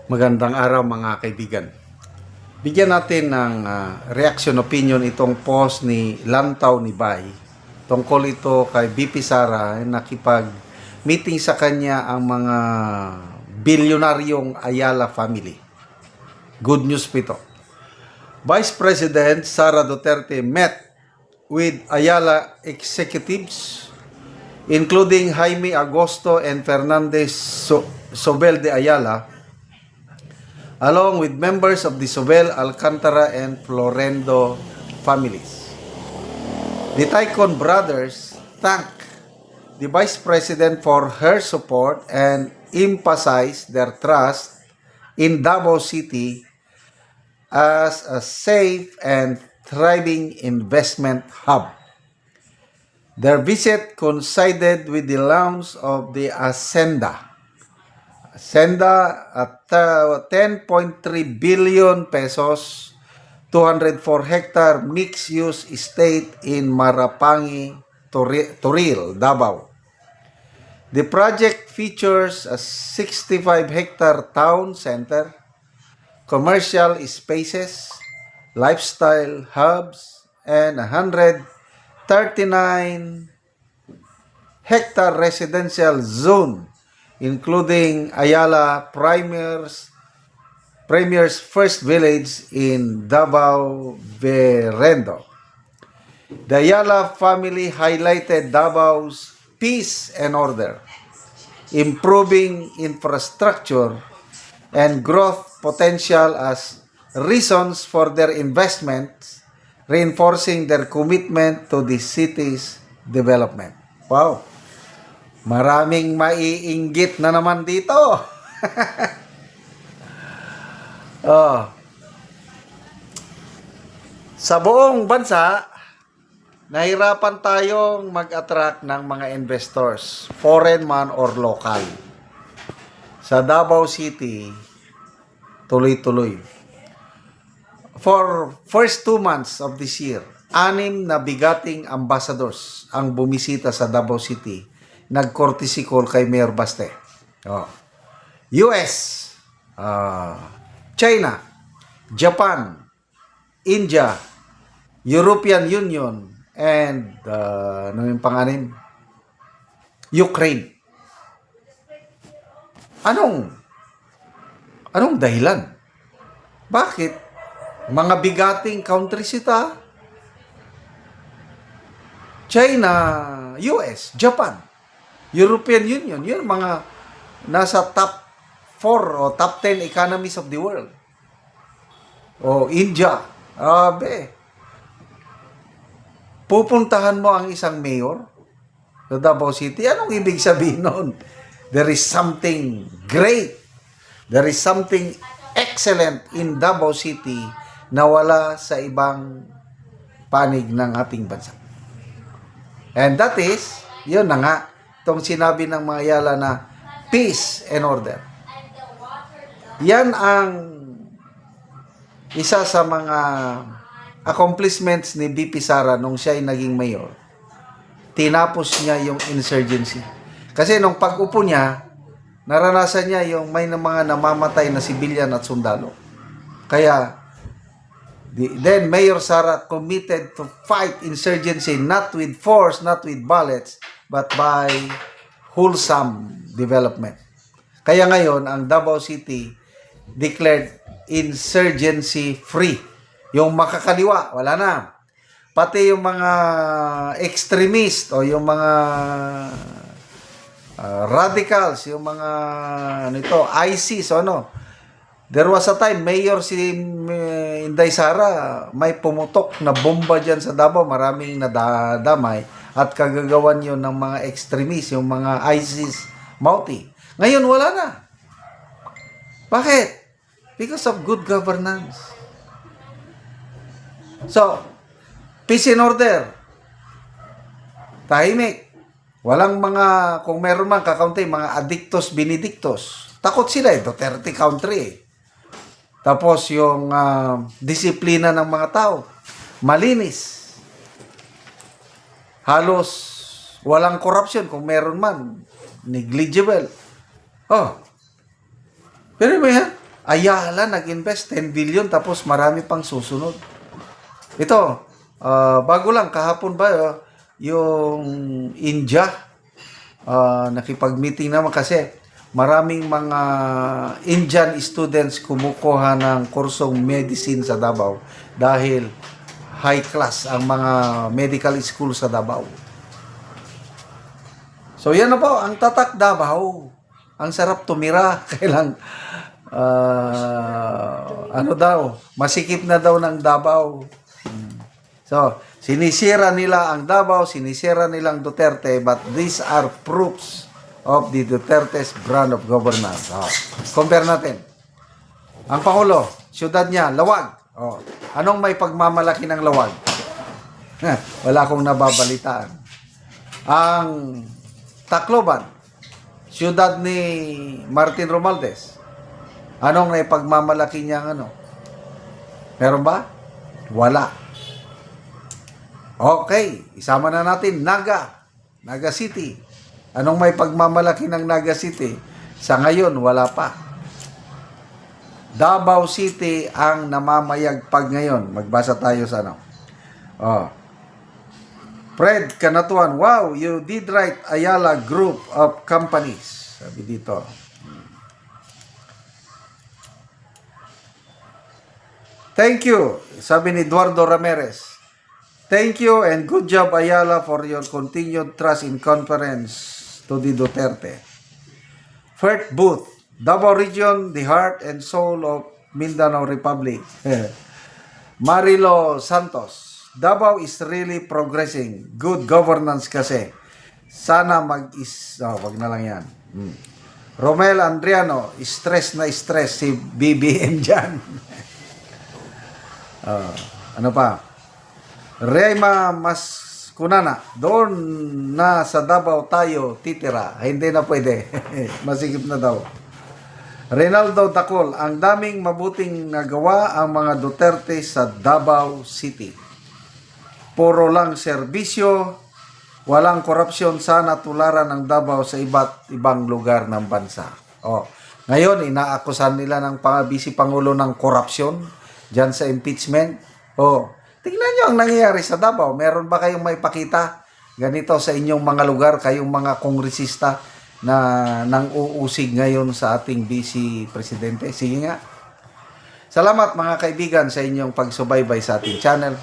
Magandang araw mga kaibigan. Bigyan natin ng reaction opinion itong post ni Lantaw ni Bay. Tungkol ito kay BP Sara, nakipag-meeting sa kanya ang mga bilyonaryong Ayala family. Good news po ito. Vice President Sara Duterte met with Ayala executives including Jaime Agosto and Fernandez Sobel de Ayala, along with members of the Sobel, Alcantara, and Florendo families. The Tycon brothers thanked the Vice President for her support and emphasized their trust in Davao City as a safe and thriving investment hub. Their visit coincided with the launch of the Ascenda at 10.3 billion pesos, 204-hectare mixed-use estate in Marapangi, Toril, Davao. The project features a 65-hectare town center, commercial spaces, lifestyle hubs, and 139-hectare residential zone, including Ayala Premier's first village in Davao Berendo. The Ayala family highlighted Davao's peace and order, improving infrastructure, and growth potential as reasons for their investments, reinforcing their commitment to the city's development. Wow! Maraming maiinggit na naman dito. Sa buong bansa, nahirapan tayong mag-attract ng mga investors, foreign man or local. Sa Davao City, tuloy-tuloy. For first 2 months of this year, 6 na bigating ambassadors ang bumisita sa Davao City, nag-courtesy call kay Mayor Baste. US, China, Japan, India, European Union, and ano yung panganin? Ukraine. Anong dahilan? Bakit? Mga bigating countries ito. China, US, Japan, European Union, yun mga nasa top 4 o top 10 economies of the world. O India, pupuntahan mo ang isang mayor sa Davao City. Anong ibig sabihin nun? There is something great. There is something excellent in Davao City na wala sa ibang panig ng ating bansa. And that is, yun na nga, itong sinabi ng mga Ayala na peace and order. Yan ang isa sa mga accomplishments ni BP Sara nung siya ay naging mayor. Tinapos niya yung insurgency. Kasi nung pag-upo niya, naranasan niya yung may mga namamatay na sibilyan at sundalo. Kaya, then Mayor Sara committed to fight insurgency not with force, not with bullets, but by wholesome development. Kaya ngayon, ang Davao City declared insurgency free. Yung makakaliwa, wala na. Pati yung mga extremist o yung mga radicals, yung mga ISIS o ano. There was a time, Mayor si Inday Sara, may pumutok na bomba dyan sa Davao, maraming nadadamay at kagagawan yun ng mga extremist, yung mga ISIS, Mauti. Ngayon, wala na. Bakit? Because of good governance. So, peace and order. Tahimik. Walang mga, kung meron man kakaunti, mga adictos, benedictos. Takot sila eh, Duterte country. Tapos yung disiplina ng mga tao, malinis. Halos walang corruption, kung meron man, negligible. Pero may Ayala nag-invest 10 billion tapos marami pang susunod. Ito, bago lang kahapon ba yung India nakipag-meeting naman kasi maraming mga Indian students kumukuha ng kursong medicine sa Davao dahil high class ang mga medical school sa Davao. So yan na po, ang Tatak Davao. Ang sarap tumira. Kailang, ano daw, masikip na daw ng Davao. So, sinisira nila ang Davao, sinisira nilang Duterte, but these are proofs of the Duterte's brand of governance. Compare natin. Ang Pangulo, siyudad niya, Lawag. Anong may pagmamalaki ng Lawag? Wala akong nababalitaan. Ang Tacloban, siyudad ni Martin Romualdez. Anong may pagmamalaki niya ano? Meron ba? Wala. Okay, isama na natin Naga City. Anong may pagmamalaki ng Naga City? Sa ngayon, wala pa. Davao City ang namamayagpag ngayon. Magbasa tayo sa ano. Fred Canatuan, wow, you did right, Ayala Group of Companies. Sabi dito. Thank you, sabi ni Eduardo Ramirez. Thank you and good job, Ayala, for your continued trust in conference to the Duterte. Fert Booth, Davao Region, the heart and soul of Mindanao Republic. Marilo Santos, Davao is really progressing. Good governance kasi. Sana wag na lang yan. Romel Andriano, stress na stress si BBM dyan. Ano pa? Reyma Maskunana, doon na sa Davao tayo titira. Hindi na pwede. Masikip na daw. Reynaldo Dacol, ang daming mabuting nagawa ang mga Duterte sa Davao City. Puro lang serbisyo, walang korupsyon, sana tularan ng Davao sa iba't ibang lugar ng bansa. Ngayon, inaakusan nila ng Vice Pangulo ng korupsyon dyan sa impeachment. Tingnan nyo ang nangyayari sa Davao. Meron ba kayong may pakita ganito sa inyong mga lugar, kayong mga kongresista na nang uusig ngayon sa ating Vice Presidente? Sige nga. Salamat mga kaibigan sa inyong pagsubaybay sa ating channel.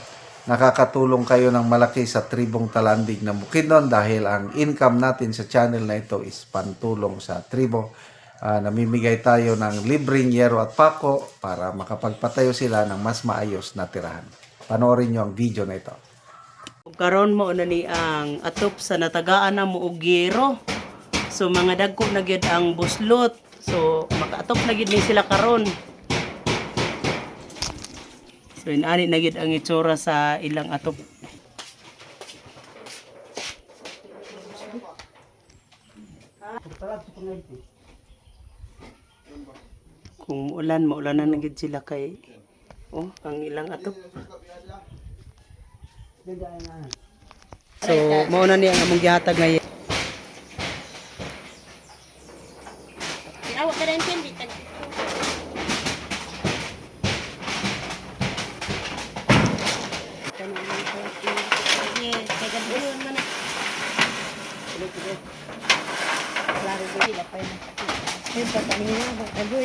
Nakakatulong kayo ng malaki sa tribong Talandig na Bukidnon dahil ang income natin sa channel na ito is pantulong sa tribo. Namimigay tayo ng libreng yero at pako para makapagpatayo sila ng mas maayos na tirahan. Panoorin nyo ang video na ito. Karon mo na ni ang atop sa natagaan na mo og yero. So mga dagko na gyud ang buslot. So makaatop na gyud ni sila karon. So inani na gyud ang itsura sa ilang atop. Kung maulan na gyud sila kay ang ilang atop. So mao na ni ang among gihatag ngayon. Awak kadang candy tag. Yes, kaya bulan man. Klaro ba sila pa yun? Yung pagkanin na, agoy.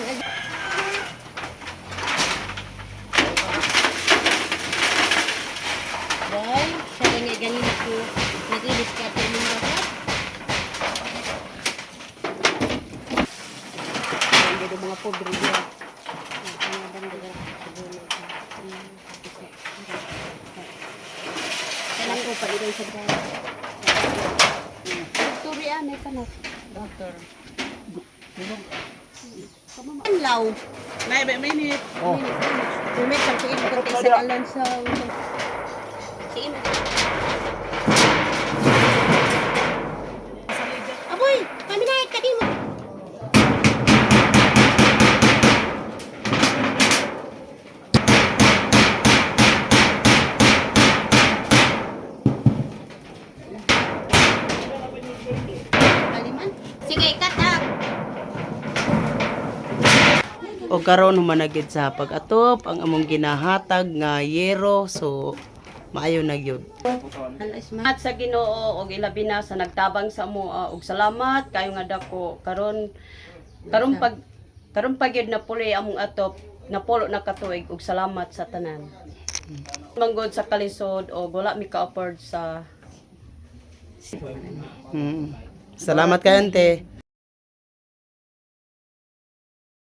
Boy, sa ganyan ako nag-ilis ka tayo ng dapat. Ang mga pobre niya. Kailan ko pa rin sa dahil. Doktor yan, may kanot. Doktor. Ang law. Nay, minute. Tumit ang kuin ko tayo sa alan sa... Siin. Aboy, kami na kadi mo. Aliman. Sige, cut up. O karon humanagid sa pag-atop ang among ginahatag nga yero, so maayo na gyud. At sa Ginoo og ilabi na sa nagtabang sa amo og salamat kayo nga dako karon pag yun na puli among atop napulo na katuig og salamat sa tanan. Manggod sa kalisod o wala mi ka-afford sa Salamat kayo, ante.